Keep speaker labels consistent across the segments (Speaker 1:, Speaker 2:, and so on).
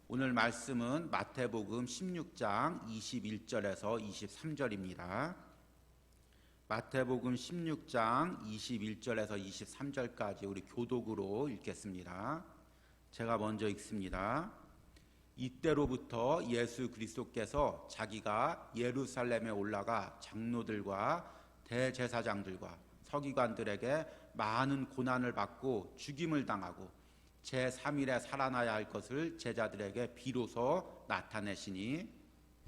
Speaker 1: 오늘 말씀은 마태복음 16장 21절에서 23절입니다. 마태복음 16장 21절에서 23절까지 우리 교독으로 읽겠습니다. 제가 먼저 읽습니다. 이때로부터 예수 그리스도께서 자기가 예루살렘에 올라가 장로들과 대제사장들과 서기관들에게 많은 고난을 받고 죽임을 당하고 제3일에 살아나야 할 것을 제자들에게 비로소 나타내시니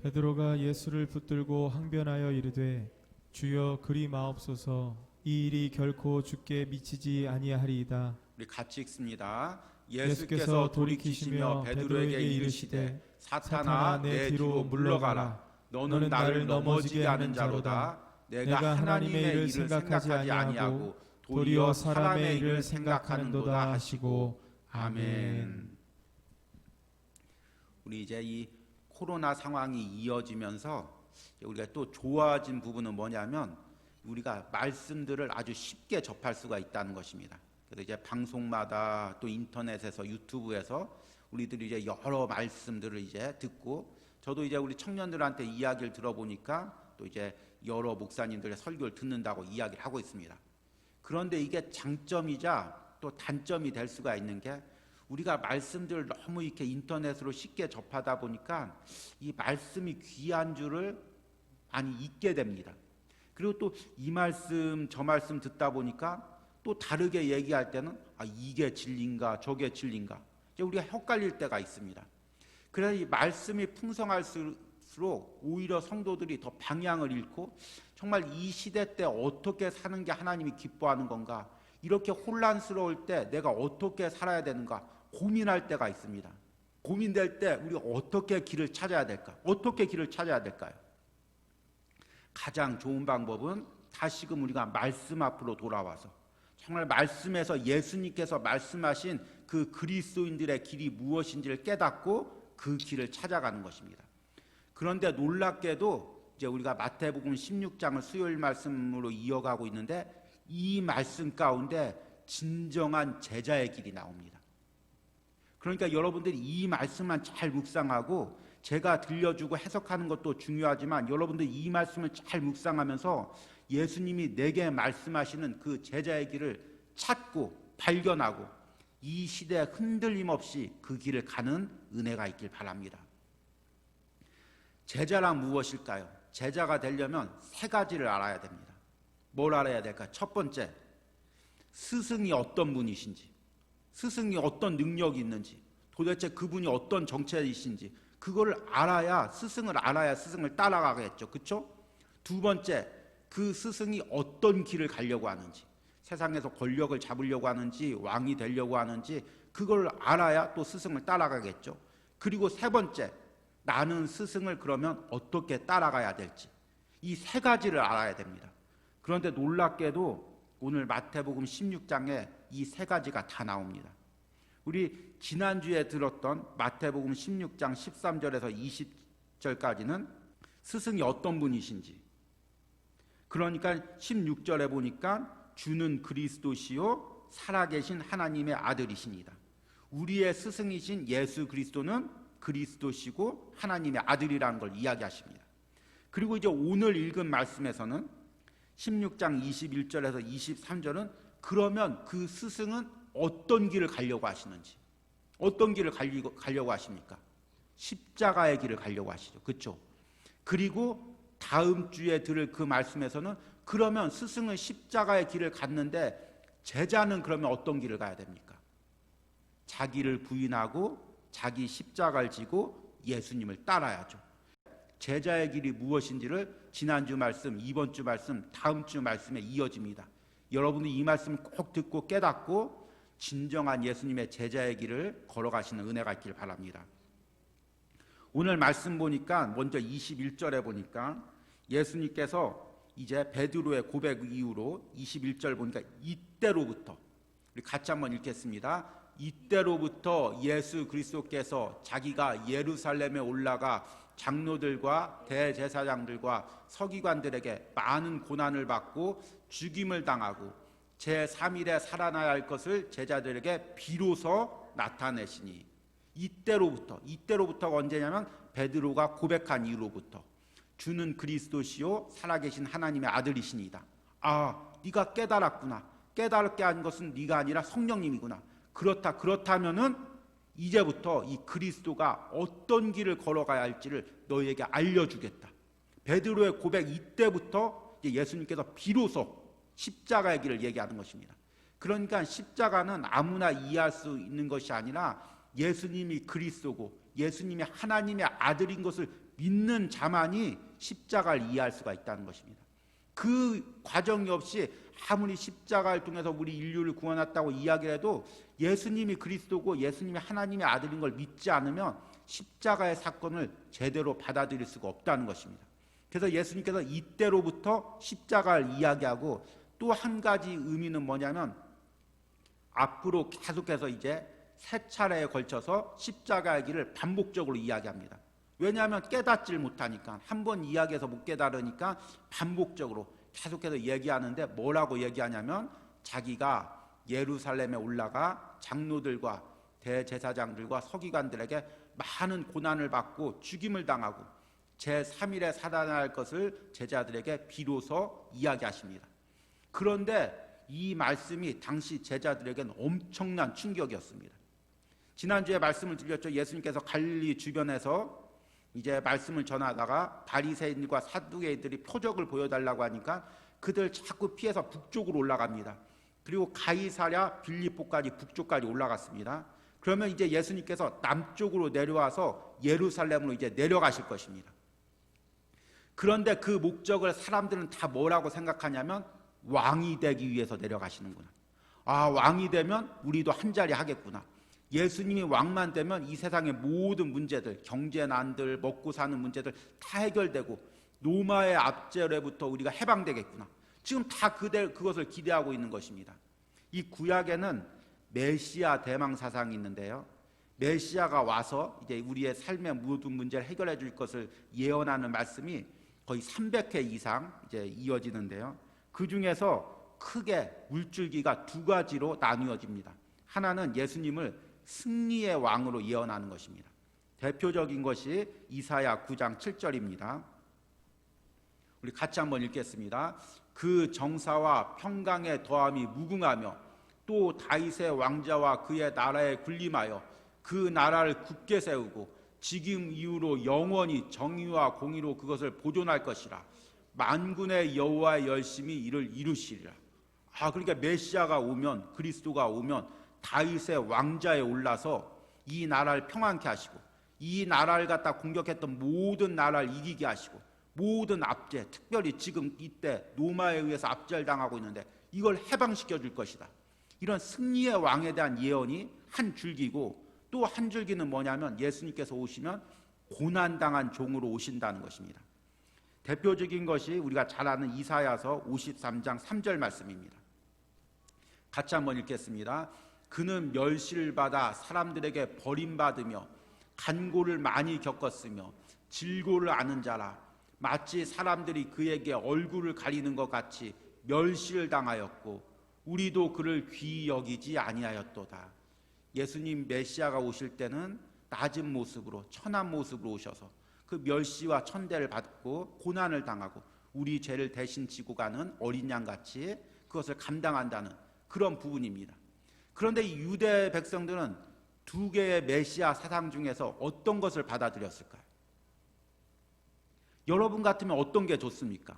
Speaker 2: 베드로가 예수를 붙들고 항변하여 이르되 주여 그리 마옵소서 이 일이 결코 주께 미치지 아니하리이다.
Speaker 1: 우리 같이 읽습니다.
Speaker 2: 예수께서 돌이키시며 베드로에게 이르시되 사탄아 내 뒤로 물러가라. 너는 나를 넘어지게 하는 자로다. 내가 하나님의 일을 생각하지 아니하고 도리어 사람의 일을 생각하는도다 하시고 아멘.
Speaker 1: 우리 이제 이 코로나 상황이 이어지면서 우리가 또 좋아진 부분은 뭐냐면 우리가 말씀들을 아주 쉽게 접할 수가 있다는 것입니다. 그래서 이제 방송마다 또 인터넷에서 유튜브에서 우리들이 이제 여러 말씀들을 이제 듣고 저도 이제 우리 청년들한테 이야기를 들어보니까 또 이제 여러 목사님들의 설교를 듣는다고 이야기를 하고 있습니다. 그런데 이게 장점이자 또 단점이 될 수가 있는 게 우리가 말씀들을 너무 이렇게 인터넷으로 쉽게 접하다 보니까 이 말씀이 귀한 줄을 많이 잊게 됩니다. 그리고 또 이 말씀 저 말씀 듣다 보니까 또 다르게 얘기할 때는 이게 진리인가 저게 진리인가 이제 우리가 헷갈릴 때가 있습니다. 그래서 이 말씀이 풍성할수록 오히려 성도들이 더 방향을 잃고 정말 이 시대 때 어떻게 사는 게 하나님이 기뻐하는 건가, 이렇게 혼란스러울 때 내가 어떻게 살아야 되는가 고민할 때가 있습니다. 고민될 때 우리가 어떻게 길을 찾아야 될까? 어떻게 길을 찾아야 될까요? 가장 좋은 방법은 다시금 우리가 말씀 앞으로 돌아와서 정말 말씀에서 예수님께서 말씀하신 그 그리스도인들의 길이 무엇인지를 깨닫고 그 길을 찾아가는 것입니다. 그런데 놀랍게도 이제 우리가 마태복음 16장을 수요일 말씀으로 이어가고 있는데 이 말씀 가운데 진정한 제자의 길이 나옵니다. 그러니까 여러분들이 이 말씀만 잘 묵상하고 제가 들려주고 해석하는 것도 중요하지만 여러분들이 이 말씀을 잘 묵상하면서 예수님이 내게 말씀하시는 그 제자의 길을 찾고 발견하고 이 시대에 흔들림 없이 그 길을 가는 은혜가 있길 바랍니다. 제자란 무엇일까요? 제자가 되려면 세 가지를 알아야 됩니다. 뭘 알아야 될까요? 첫 번째, 스승이 어떤 분이신지, 스승이 어떤 능력이 있는지, 도대체 그분이 어떤 정체이신지 그걸 알아야 스승을 따라가겠죠. 그렇죠? 두 번째, 그 스승이 어떤 길을 가려고 하는지, 세상에서 권력을 잡으려고 하는지 왕이 되려고 하는지 그걸 알아야 또 스승을 따라가겠죠. 그리고 세 번째, 나는 스승을 그러면 어떻게 따라가야 될지, 이 세 가지를 알아야 됩니다. 그런데 놀랍게도 오늘 마태복음 16장에 이 세 가지가 다 나옵니다. 우리 지난주에 들었던 마태복음 16장 13절에서 20절까지는 스승이 어떤 분이신지, 그러니까 16절에 보니까 주는 그리스도시요 살아계신 하나님의 아들이십니다. 우리의 스승이신 예수 그리스도는 그리스도시고 하나님의 아들이라는 걸 이야기하십니다. 그리고 이제 오늘 읽은 말씀에서는 16장 21절에서 23절은 그러면 그 스승은 어떤 길을 가려고 하시는지, 어떤 길을 가려고 하십니까? 십자가의 길을 가려고 하시죠. 그렇죠? 그리고 다음 주에 들을 그 말씀에서는 그러면 스승은 십자가의 길을 갔는데 제자는 그러면 어떤 길을 가야 됩니까? 자기를 부인하고 자기 십자가를 지고 예수님을 따라야죠. 제자의 길이 무엇인지를 지난주 말씀, 이번 주 말씀, 다음 주 말씀에 이어집니다. 여러분이 이 말씀을 꼭 듣고 깨닫고 진정한 예수님의 제자의 길을 걸어가시는 은혜가 있길 바랍니다. 오늘 말씀 보니까 먼저 21절에 보니까 예수님께서 이제 베드로의 고백 이후로 21절 보니까 이때로부터, 우리 같이 한번 읽겠습니다. 이때로부터 예수 그리스도께서 자기가 예루살렘에 올라가 장로들과 대제사장들과 서기관들에게 많은 고난을 받고 죽임을 당하고 제3일에 살아나야 할 것을 제자들에게 비로소 나타내시니, 이때로부터가 언제냐면 베드로가 고백한 이후로부터 주는 그리스도시요 살아계신 하나님의 아들이시니이다. 아, 네가 깨달았구나. 깨달게 한 것은 네가 아니라 성령님이구나. 그렇다면은 이제부터 이 그리스도가 어떤 길을 걸어가야 할지를 너희에게 알려주겠다. 베드로의 고백 이때부터 예수님께서 비로소 십자가의 길을 얘기하는 것입니다. 그러니까 십자가는 아무나 이해할 수 있는 것이 아니라 예수님이 그리스도고 예수님이 하나님의 아들인 것을 믿는 자만이 십자가를 이해할 수가 있다는 것입니다. 그 과정이 없이 아무리 십자가를 통해서 우리 인류를 구원했다고 이야기해도 예수님이 그리스도고 예수님이 하나님의 아들인 걸 믿지 않으면 십자가의 사건을 제대로 받아들일 수가 없다는 것입니다. 그래서 예수님께서 이때로부터 십자가를 이야기하고 또 한 가지 의미는 뭐냐면 앞으로 계속해서 이제 세 차례에 걸쳐서 십자가의 길을 반복적으로 이야기합니다. 왜냐하면 깨닫질 못하니까, 한 번 이야기해서 못 깨달으니까 반복적으로 계속해서 얘기하는데 뭐라고 얘기하냐면 자기가 예루살렘에 올라가 장로들과 대제사장들과 서기관들에게 많은 고난을 받고 죽임을 당하고 제3일에 살아날 것을 제자들에게 비로소 이야기하십니다. 그런데 이 말씀이 당시 제자들에게는 엄청난 충격이었습니다. 지난주에 말씀을 드렸죠. 예수님께서 갈릴리 주변에서 이제 말씀을 전하다가 바리새인과 사두개인들이 표적을 보여달라고 하니까 그들 자꾸 피해서 북쪽으로 올라갑니다. 그리고 가이사랴 빌립보까지 북쪽까지 올라갔습니다. 그러면 이제 예수님께서 남쪽으로 내려와서 예루살렘으로 이제 내려가실 것입니다. 그런데 그 목적을 사람들은 다 뭐라고 생각하냐면 왕이 되기 위해서 내려가시는구나. 아, 왕이 되면 우리도 한 자리 하겠구나. 예수님이 왕만 되면 이 세상의 모든 문제들, 경제난들, 먹고 사는 문제들 다 해결되고 로마의 압제로부터 우리가 해방되겠구나. 지금 다 그것을 기대하고 있는 것입니다. 이 구약에는 메시아 대망 사상이 있는데요. 메시아가 와서 이제 우리의 삶의 모든 문제를 해결해 줄 것을 예언하는 말씀이 거의 300회 이상 이제 이어지는데요. 그 중에서 크게 물줄기가 두 가지로 나누어집니다. 하나는 예수님을 승리의 왕으로 예언하는 것입니다. 대표적인 것이 이사야 9장 7절입니다. 우리 같이 한번 읽겠습니다. 그 정사와 평강의 더함이 무궁하며 또 다윗의 왕자와 그의 나라에 군림하여 그 나라를 굳게 세우고 지금 이후로 영원히 정의와 공의로 그것을 보존할 것이라. 만군의 여호와의 열심히 이를 이루시리라. 그러니까 메시아가 오면, 그리스도가 오면 다윗의 왕자에 올라서 이 나라를 평안케 하시고 이 나라를 갖다 공격했던 모든 나라를 이기게 하시고 모든 압제, 특별히 지금 이때 로마에 의해서 압제당하고 있는데 이걸 해방시켜 줄 것이다. 이런 승리의 왕에 대한 예언이 한 줄기고 또 한 줄기는 뭐냐면 예수님께서 오시면 고난당한 종으로 오신다는 것입니다. 대표적인 것이 우리가 잘 아는 이사야서 53장 3절 말씀입니다. 같이 한번 읽겠습니다. 그는 멸시를 받아 사람들에게 버림받으며 간고를 많이 겪었으며 질고를 아는 자라. 마치 사람들이 그에게 얼굴을 가리는 것 같이 멸시를 당하였고 우리도 그를 귀히 여기지 아니하였도다. 예수님 메시아가 오실 때는 낮은 모습으로 천한 모습으로 오셔서 그 멸시와 천대를 받고 고난을 당하고 우리 죄를 대신 지고 가는 어린 양같이 그것을 감당한다는 그런 부분입니다. 그런데 이 유대 백성들은 두 개의 메시아 사상 중에서 어떤 것을 받아들였을까요? 여러분 같으면 어떤 게 좋습니까?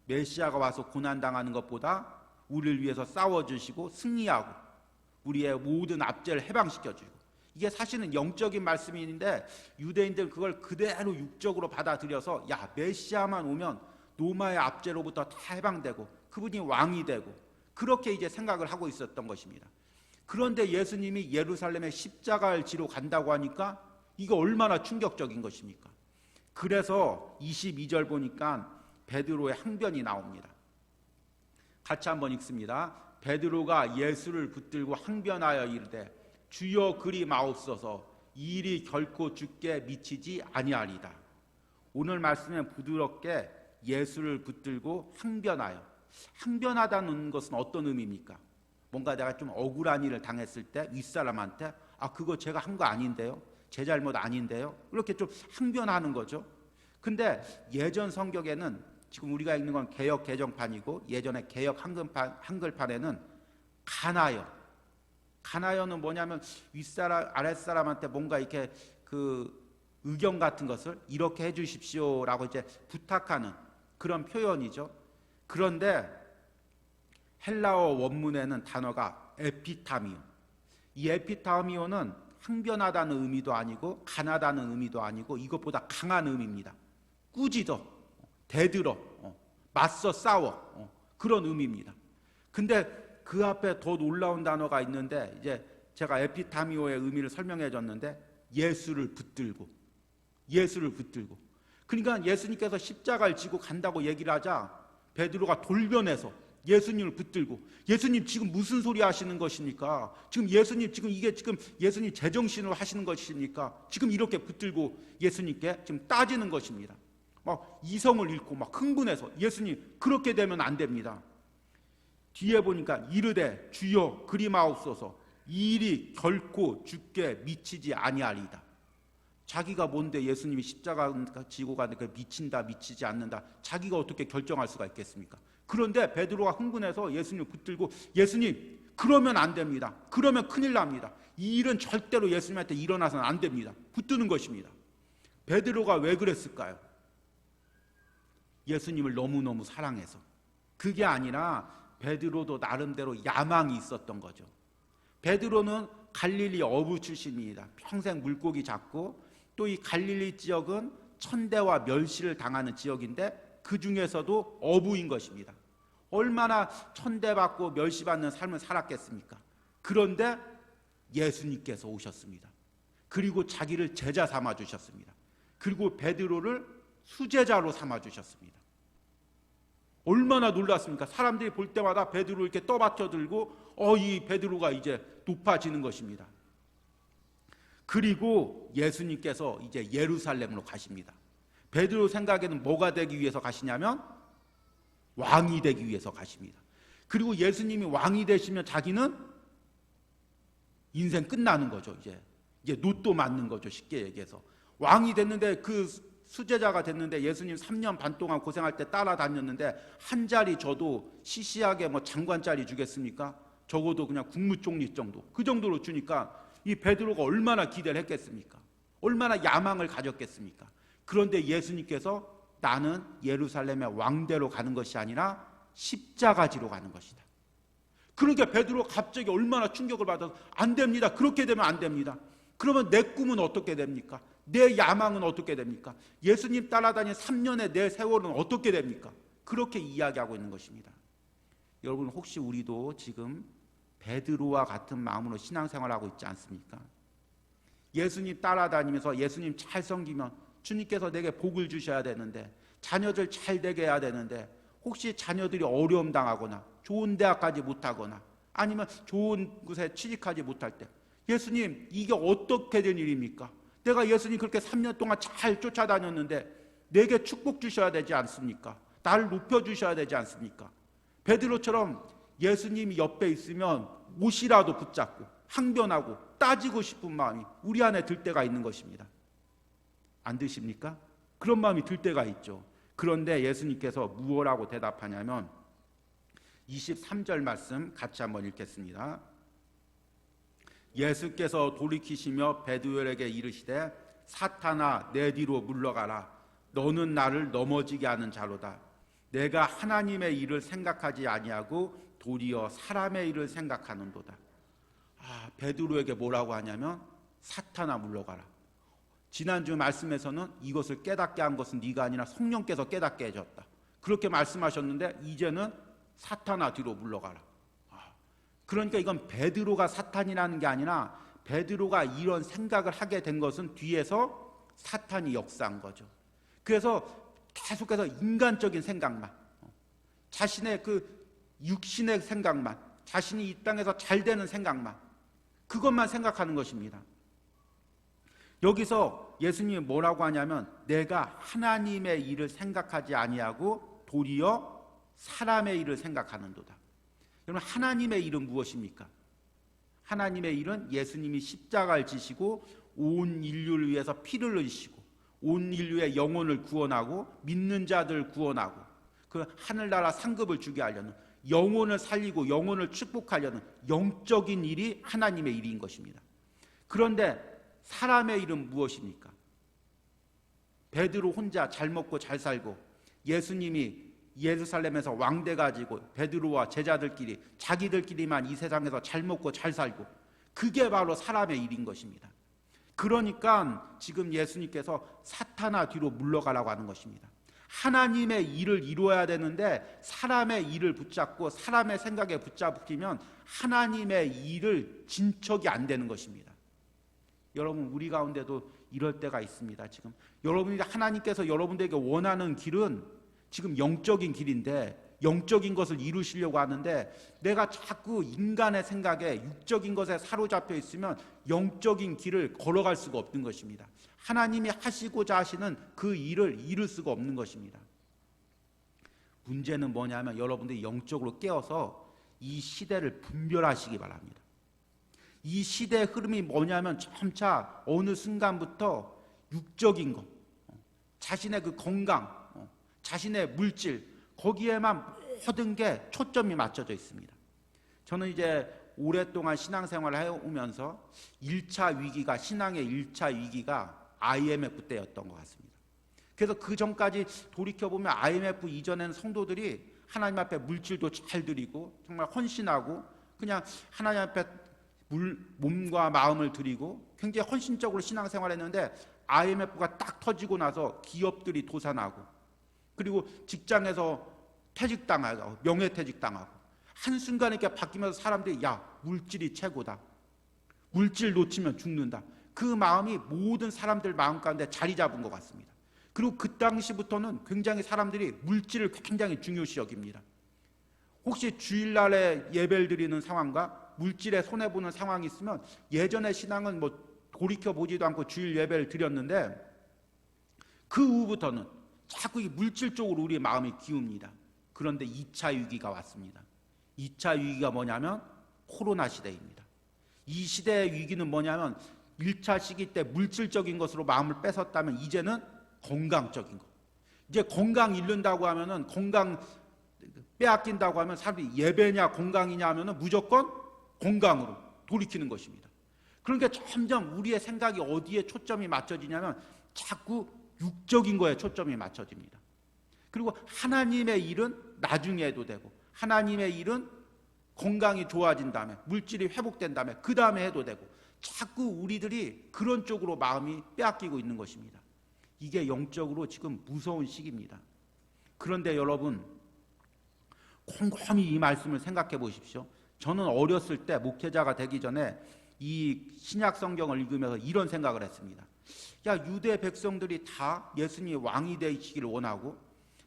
Speaker 1: 메시아가 와서 고난당하는 것보다 우리를 위해서 싸워주시고 승리하고 우리의 모든 압제를 해방시켜주고, 이게 사실은 영적인 말씀인데 유대인들은 그걸 그대로 육적으로 받아들여서 야, 메시아만 오면 로마의 압제로부터 다 해방되고 그분이 왕이 되고 그렇게 이제 생각을 하고 있었던 것입니다. 그런데 예수님이 예루살렘에 십자가를 지러 간다고 하니까 이거 얼마나 충격적인 것입니까? 그래서 22절 보니까 베드로의 항변이 나옵니다. 같이 한번 읽습니다. 베드로가 예수를 붙들고 항변하여 이르되 주여 그리 마옵소서, 이 일이 결코 주께 미치지 아니하리다. 오늘 말씀에 부드럽게 예수를 붙들고 항변하다는 것은 어떤 의미입니까? 뭔가 내가 좀 억울한 일을 당했을 때 윗사람한테 그거 제가 한 거 아닌데요, 제 잘못 아닌데요. 이렇게 좀 항변하는 거죠. 근데 예전 성경에는 지금 우리가 읽는 건 개역 개정판이고 예전에 개역 한글판에는 가나여는 뭐냐면 윗사람 아랫사람한테 뭔가 이렇게 그 의견 같은 것을 이렇게 해 주십시오라고 이제 부탁하는 그런 표현이죠. 그런데 헬라어 원문에는 단어가 에피타미오. 이 에피타미오는 항변하다는 의미도 아니고 간하다는 의미도 아니고 이것보다 강한 의미입니다. 꾸짖어, 대들어, 맞서 싸워, 그런 의미입니다. 근데 그 앞에 더 놀라운 단어가 있는데 이제 제가 에피타미오의 의미를 설명해 줬는데 예수를 붙들고 그러니까 예수님께서 십자가를 지고 간다고 얘기를 하자 베드로가 돌변해서 예수님을 붙들고 예수님 지금 무슨 소리 하시는 것입니까? 지금 예수님 지금 이게 지금 예수님 제정신으로 하시는 것입니까? 지금 이렇게 붙들고 예수님께 지금 따지는 것입니다. 막 이성을 잃고 막 흥분해서 예수님 그렇게 되면 안 됩니다. 뒤에 보니까 이르되 주여 그리마옵소서 이 일이 결코 주께 미치지 아니하리이다. 자기가 뭔데 예수님이 십자가 지고 가는데 미치지 않는다. 자기가 어떻게 결정할 수가 있겠습니까? 그런데 베드로가 흥분해서 예수님을 붙들고 예수님 그러면 안 됩니다. 그러면 큰일 납니다. 이 일은 절대로 예수님한테 일어나서는 안 됩니다. 붙드는 것입니다. 베드로가 왜 그랬을까요? 예수님을 너무너무 사랑해서. 그게 아니라 베드로도 나름대로 야망이 있었던 거죠. 베드로는 갈릴리 어부 출신입니다. 평생 물고기 잡고 또 이 갈릴리 지역은 천대와 멸시를 당하는 지역인데 그 중에서도 어부인 것입니다. 얼마나 천대받고 멸시받는 삶을 살았겠습니까? 그런데 예수님께서 오셨습니다. 그리고 자기를 제자 삼아 주셨습니다. 그리고 베드로를 수제자로 삼아 주셨습니다. 얼마나 놀랐습니까? 사람들이 볼 때마다 베드로 이렇게 떠받쳐 들고 이 베드로가 이제 높아지는 것입니다. 그리고 예수님께서 이제 예루살렘으로 가십니다. 베드로 생각에는 뭐가 되기 위해서 가시냐면 왕이 되기 위해서 가십니다. 그리고 예수님이 왕이 되시면 자기는 인생 끝나는 거죠. 이제 노또 맞는 거죠. 쉽게 얘기해서 왕이 됐는데 그 수제자가 됐는데 예수님 3년 반 동안 고생할 때 따라다녔는데 한 자리 줘도 시시하게 뭐 장관 자리 주겠습니까? 적어도 그냥 국무총리 정도 그 정도로 주니까 이 베드로가 얼마나 기대를 했겠습니까? 얼마나 야망을 가졌겠습니까? 그런데 예수님께서 나는 예루살렘의 왕대로 가는 것이 아니라 십자가지로 가는 것이다. 그러니까 베드로가 갑자기 얼마나 충격을 받아서 안 됩니다. 그렇게 되면 안 됩니다. 그러면 내 꿈은 어떻게 됩니까? 내 야망은 어떻게 됩니까? 예수님 따라다닌 3년의 내 세월은 어떻게 됩니까? 그렇게 이야기하고 있는 것입니다. 여러분 혹시 우리도 지금 베드로와 같은 마음으로 신앙생활하고 있지 않습니까? 예수님 따라다니면서 예수님 잘 섬기면 주님께서 내게 복을 주셔야 되는데 자녀들 잘 되게 해야 되는데 혹시 자녀들이 어려움 당하거나 좋은 대학 가지 못하거나 아니면 좋은 곳에 취직하지 못할 때 예수님 이게 어떻게 된 일입니까? 내가 예수님 그렇게 3년 동안 잘 쫓아다녔는데 내게 축복 주셔야 되지 않습니까? 나를 높여주셔야 되지 않습니까? 베드로처럼 예수님이 옆에 있으면 옷이라도 붙잡고 항변하고 따지고 싶은 마음이 우리 안에 들 때가 있는 것입니다. 안 드십니까? 그런 마음이 들 때가 있죠. 그런데 예수님께서 무엇라고 대답하냐면 23절 말씀 같이 한번 읽겠습니다. 예수께서 돌이키시며 베드로에게 이르시되 사탄아 내 뒤로 물러가라. 너는 나를 넘어지게 하는 자로다. 내가 하나님의 일을 생각하지 아니하고 도리어 사람의 일을 생각하는도다. 베드로에게 뭐라고 하냐면 사탄아 물러가라. 지난주 말씀에서는 이것을 깨닫게 한 것은 네가 아니라 성령께서 깨닫게 해줬다. 그렇게 말씀하셨는데 이제는 사탄아 뒤로 물러가라. 그러니까 이건 베드로가 사탄이라는 게 아니라 베드로가 이런 생각을 하게 된 것은 뒤에서 사탄이 역사한 거죠. 그래서 계속해서 인간적인 생각만, 자신의 그 육신의 생각만, 자신이 이 땅에서 잘 되는 생각만, 그것만 생각하는 것입니다. 여기서 예수님이 뭐라고 하냐면 내가 하나님의 일을 생각하지 아니하고 도리어 사람의 일을 생각하는도다. 여러분 하나님의 일은 무엇입니까? 하나님의 일은 예수님이 십자가를 지시고 온 인류를 위해서 피를 흘리시고 온 인류의 영혼을 구원하고 믿는 자들을 구원하고 그 하늘나라 상급을 주게 하려는, 영혼을 살리고 영혼을 축복하려는 영적인 일이 하나님의 일인 것입니다. 그런데 사람의 일은 무엇입니까? 베드로 혼자 잘 먹고 잘 살고, 예수님이 예루살렘에서 왕대 가지고 베드로와 제자들끼리 자기들끼리만 이 세상에서 잘 먹고 잘 살고, 그게 바로 사람의 일인 것입니다. 그러니까 지금 예수님께서 사탄아 뒤로 물러가라고 하는 것입니다. 하나님의 일을 이루어야 되는데 사람의 일을 붙잡고 사람의 생각에 붙잡히면 하나님의 일을 진척이 안 되는 것입니다. 여러분, 우리 가운데도 이럴 때가 있습니다. 지금 여러분이, 하나님께서 여러분들에게 원하는 길은 지금 영적인 길인데, 영적인 것을 이루시려고 하는데 내가 자꾸 인간의 생각에 육적인 것에 사로잡혀 있으면 영적인 길을 걸어갈 수가 없는 것입니다. 하나님이 하시고자 하시는 그 일을 이룰 수가 없는 것입니다. 문제는 뭐냐면 여러분들이 영적으로 깨어서 이 시대를 분별하시기 바랍니다. 이 시대의 흐름이 뭐냐면 점차 어느 순간부터 육적인 것, 자신의 그 건강, 자신의 물질, 거기에만 모든 게 초점이 맞춰져 있습니다. 저는 이제 오랫동안 신앙생활을 해오면서 1차 위기가, 신앙의 1차 위기가 IMF 때였던 것 같습니다. 그래서 그 전까지 돌이켜보면 IMF 이전에는 성도들이 하나님 앞에 물질도 잘 드리고 정말 헌신하고 그냥 하나님 앞에 몸과 마음을 드리고 굉장히 헌신적으로 신앙생활했는데, IMF가 딱 터지고 나서 기업들이 도산하고, 그리고 직장에서 퇴직당하고 명예퇴직당하고, 한순간에 이렇게 바뀌면서 사람들이 야, 물질이 최고다, 물질 놓치면 죽는다, 그 마음이 모든 사람들 마음 가운데 자리 잡은 것 같습니다. 그리고 그 당시부터는 굉장히 사람들이 물질을 굉장히 중요시 여깁니다. 혹시 주일날에 예배를 드리는 상황과 물질에 손해보는 상황이 있으면, 예전의 신앙은 뭐 돌이켜보지도 않고 주일 예배를 드렸는데 그 후부터는 자꾸 이 물질 쪽으로 우리의 마음이 기웁니다. 그런데 2차 위기가 왔습니다. 2차 위기가 뭐냐면 코로나 시대입니다. 이 시대의 위기는 뭐냐면 1차 시기 때 물질적인 것으로 마음을 뺏었다면 이제는 건강적인 것. 이제 건강 잃는다고 하면은, 건강 빼앗긴다고 하면 사람들이 예배냐 건강이냐 하면은 무조건 건강으로 돌이키는 것입니다. 그러니까 점점 우리의 생각이 어디에 초점이 맞춰지냐면 자꾸 육적인 거에 초점이 맞춰집니다. 그리고 하나님의 일은 나중에 해도 되고, 하나님의 일은 건강이 좋아진 다음에, 물질이 회복된 다음에 그 다음에 해도 되고, 자꾸 우리들이 그런 쪽으로 마음이 빼앗기고 있는 것입니다. 이게 영적으로 지금 무서운 시기입니다. 그런데 여러분, 곰곰이 이 말씀을 생각해 보십시오. 저는 어렸을 때 목회자가 되기 전에 이 신약 성경을 읽으면서 이런 생각을 했습니다. 야, 유대 백성들이 다 예수님이 왕이 되시기를 원하고,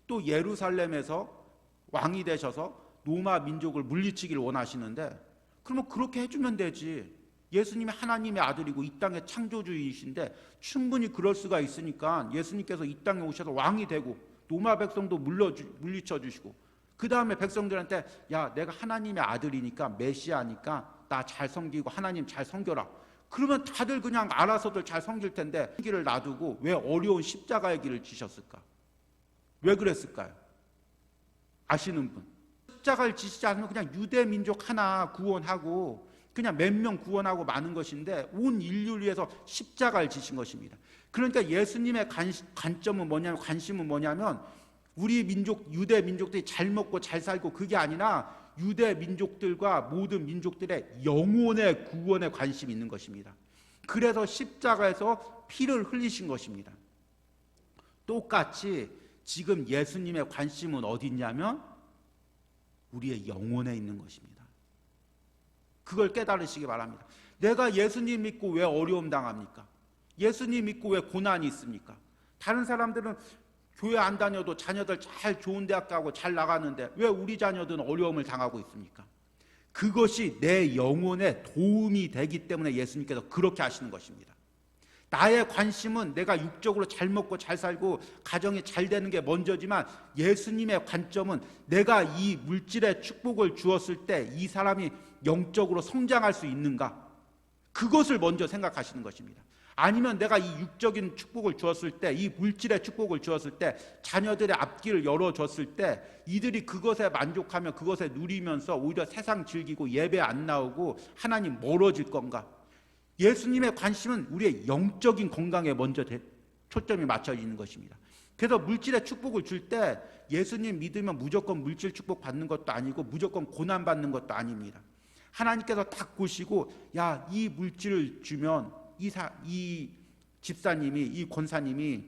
Speaker 1: 또 예루살렘에서 왕이 되셔서 로마 민족을 물리치기를 원하시는데, 그러면 그렇게 해주면 되지. 예수님이 하나님의 아들이고 이 땅의 창조주이신데 충분히 그럴 수가 있으니까 예수님께서 이 땅에 오셔서 왕이 되고 로마 백성도 물리쳐 주시고, 그 다음에 백성들한테 야, 내가 하나님의 아들이니까, 메시아니까 나 잘 섬기고 하나님 잘 섬겨라. 그러면 다들 그냥 알아서들 잘 섬길 텐데, 길을 놔두고 왜 어려운 십자가의 길을 지셨을까? 왜 그랬을까요? 아시는 분? 십자가를 지시지 않으면 그냥 유대 민족 하나 구원하고 그냥 몇 명 구원하고 마는 것인데, 온 인류를 위해서 십자가를 지신 것입니다. 그러니까 예수님의 관점은 뭐냐면, 관심은 뭐냐면 우리 민족, 유대 민족들이 잘 먹고 잘 살고, 그게 아니라 유대 민족들과 모든 민족들의 영혼의 구원에 관심이 있는 것입니다. 그래서 십자가에서 피를 흘리신 것입니다. 똑같이 지금 예수님의 관심은 어디 있냐면 우리의 영혼에 있는 것입니다. 그걸 깨달으시기 바랍니다. 내가 예수님 믿고 왜 어려움 당합니까? 예수님 믿고 왜 고난이 있습니까? 다른 사람들은 교회 안 다녀도 자녀들 잘 좋은 대학 가고 잘 나가는데 왜 우리 자녀들은 어려움을 당하고 있습니까? 그것이 내 영혼에 도움이 되기 때문에 예수님께서 그렇게 하시는 것입니다. 나의 관심은 내가 육적으로 잘 먹고 잘 살고 가정이 잘 되는 게 먼저지만, 예수님의 관점은 내가 이 물질의 축복을 주었을 때 이 사람이 영적으로 성장할 수 있는가, 그것을 먼저 생각하시는 것입니다. 아니면 내가 이 육적인 축복을 주었을 때, 이 물질의 축복을 주었을 때, 자녀들의 앞길을 열어줬을 때 이들이 그것에 만족하며 그것에 누리면서 오히려 세상 즐기고 예배 안 나오고 하나님 멀어질 건가? 예수님의 관심은 우리의 영적인 건강에 먼저 초점이 맞춰 있는 것입니다. 그래서 물질의 축복을 줄 때 예수님 믿으면 무조건 물질 축복 받는 것도 아니고 무조건 고난 받는 것도 아닙니다. 하나님께서 딱 보시고, 야, 이 물질을 주면 이 집사님이, 이 권사님이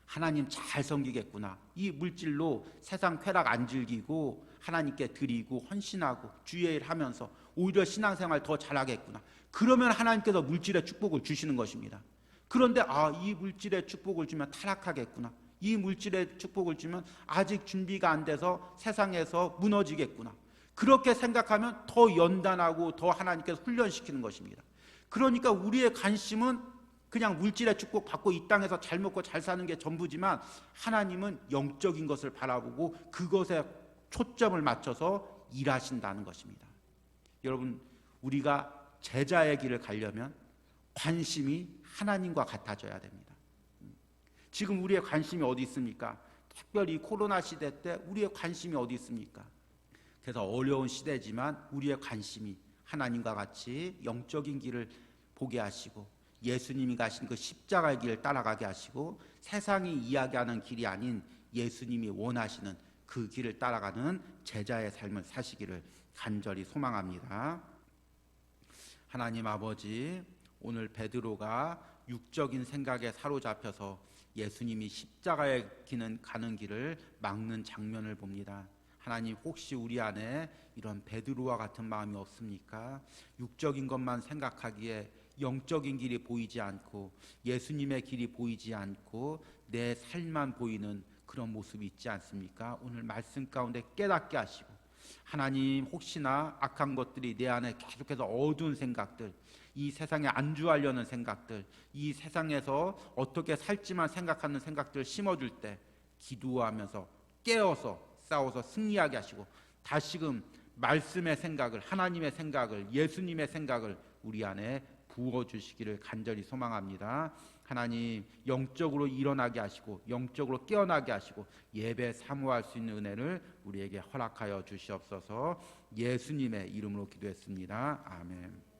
Speaker 1: 하나님 잘 섬기겠구나. 이 물질로 세상 쾌락 안 즐기고 하나님께 드리고 헌신하고 주의 일 하면서 오히려 신앙생활 더 잘하겠구나. 그러면 하나님께서 물질의 축복을 주시는 것입니다. 그런데 이 물질의 축복을 주면 타락하겠구나. 이 물질의 축복을 주면 아직 준비가 안 돼서 세상에서 무너지겠구나. 그렇게 생각하면 더 연단하고 더 하나님께서 훈련시키는 것입니다. 그러니까 우리의 관심은 그냥 물질의 축복 받고 이 땅에서 잘 먹고 잘 사는 게 전부지만 하나님은 영적인 것을 바라보고 그것에 초점을 맞춰서 일하신다는 것입니다. 여러분, 우리가 제자의 길을 가려면 관심이 하나님과 같아져야 됩니다. 지금 우리의 관심이 어디 있습니까? 특별히 코로나 시대 때 우리의 관심이 어디 있습니까? 그래서 어려운 시대지만 우리의 관심이 하나님과 같이 영적인 길을 보게 하시고 예수님이 가신 그 십자가의 길을 따라가게 하시고 세상이 이야기하는 길이 아닌 예수님이 원하시는 그 길을 따라가는 제자의 삶을 사시기를 간절히 소망합니다. 하나님 아버지, 오늘 베드로가 육적인 생각에 사로잡혀서 예수님이 십자가에 가는 길을 막는 장면을 봅니다. 하나님, 혹시 우리 안에 이런 베드로와 같은 마음이 없습니까? 육적인 것만 생각하기에 영적인 길이 보이지 않고 예수님의 길이 보이지 않고 내 삶만 보이는 그런 모습이 있지 않습니까? 오늘 말씀 가운데 깨닫게 하시고, 하나님, 혹시나 악한 것들이 내 안에 계속해서 어두운 생각들, 이 세상에 안주하려는 생각들, 이 세상에서 어떻게 살지만 생각하는 생각들을 심어줄 때 기도하면서 깨어서 싸워서 승리하게 하시고 다시금 말씀의 생각을, 하나님의 생각을, 예수님의 생각을 우리 안에 부어주시기를 간절히 소망합니다. 하나님, 영적으로 일어나게 하시고 영적으로 깨어나게 하시고 예배 사모할 수 있는 은혜를 우리에게 허락하여 주시옵소서. 예수님의 이름으로 기도했습니다. 아멘.